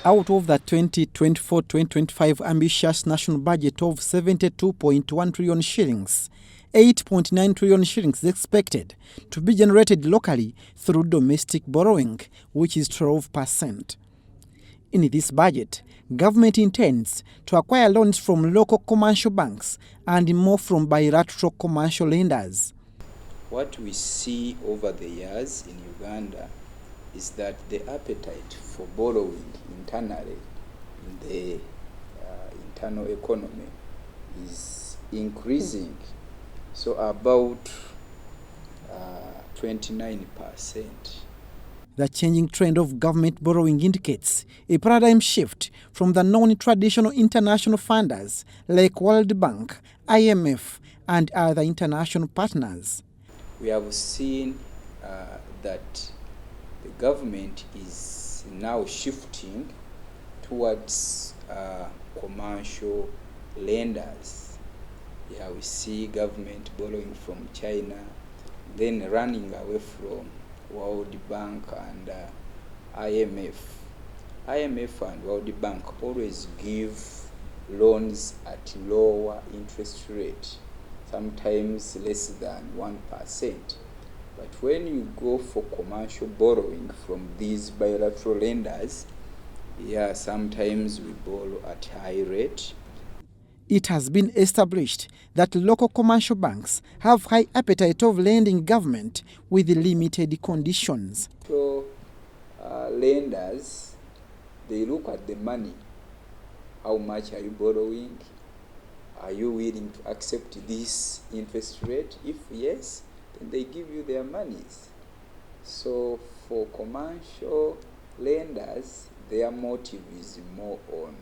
Out of the 2024-2025 ambitious national budget of 72.1 trillion shillings, 8.9 trillion shillings is expected to be generated locally through domestic borrowing, which is 12%. In this budget, government intends to acquire loans from local commercial banks and more from bilateral commercial lenders. What we see over the years in Uganda is that the appetite for borrowing internally in the internal economy is increasing. So about 29%. The changing trend of government borrowing indicates a paradigm shift from the non-traditional international funders like World Bank, IMF, and other international partners. We have seen that the government is now shifting towards commercial lenders. Yeah, we see government borrowing from China, then running away from World Bank and IMF. IMF and World Bank always give loans at lower interest rate, sometimes less than 1%. But when you go for commercial borrowing from these bilateral lenders, yeah, sometimes we borrow at high rate. It has been established that local commercial banks have high appetite of lending government with limited conditions. So lenders, they look at the money. How much are you borrowing? Are you willing to accept this interest rate? If yes, then they give you their monies. So for commercial lenders, their motive is more on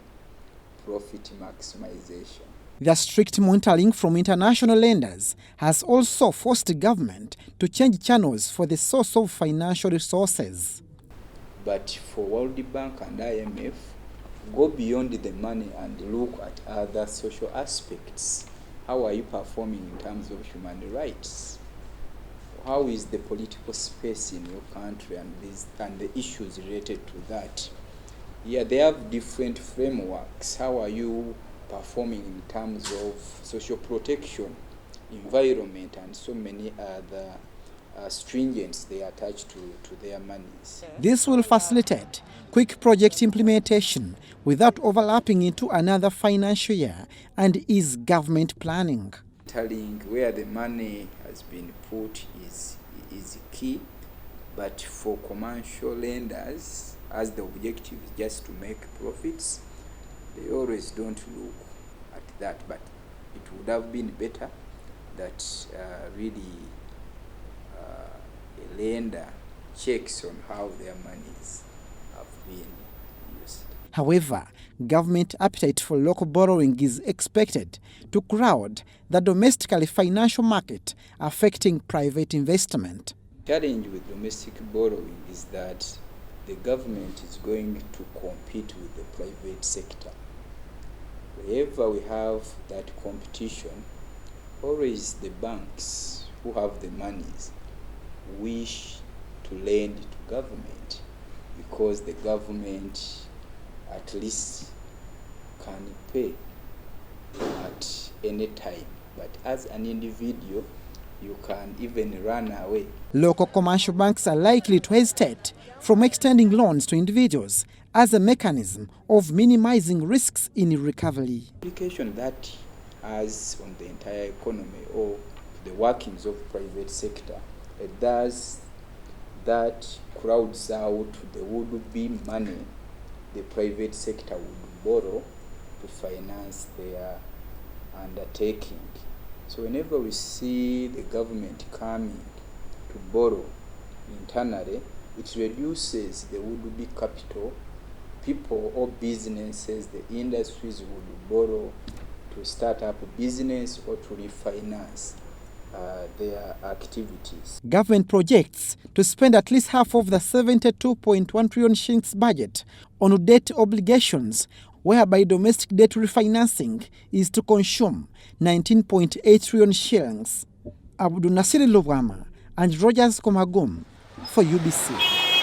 profit maximization. The strict monitoring from international lenders has also forced the government to change channels for the source of financial resources. But for World Bank and IMF, go beyond the money and look at other social aspects. How are you performing in terms of human rights? How is the political space in your country and the issues related to that? Yeah, they have different frameworks. How are you performing in terms of social protection, environment, and so many other stringents they attach to their monies? This will facilitate quick project implementation without overlapping into another financial year and ease government planning. Telling where the money has been put is key, but for commercial lenders, as the objective is just to make profits, they always don't look at that. But it would have been better that really a lender checks on how their monies have been used. However, government appetite for local borrowing is expected to crowd the domestically financial market, affecting private investment. The challenge with domestic borrowing is that the government is going to compete with the private sector. Wherever we have that competition, always the banks who have the monies wish to lend to government because the government at least can pay at any time. But as an individual, you can even run away. Local commercial banks are likely to hesitate from extending loans to individuals as a mechanism of minimizing risks in recovery. The implication that has on the entire economy or the workings of private sector, it does that crowds out the would-be money the private sector would borrow to finance their undertaking. So whenever we see the government coming to borrow internally, it reduces the would-be capital. People or businesses, the industries would borrow to start up a business or to refinance their activities. Government projects to spend at least half of the 72.1 trillion shillings budget on debt obligations, whereby domestic debt refinancing is to consume 19.8 trillion shillings. Abdul Nasir Lobwama and Rogers Komagum for UBC.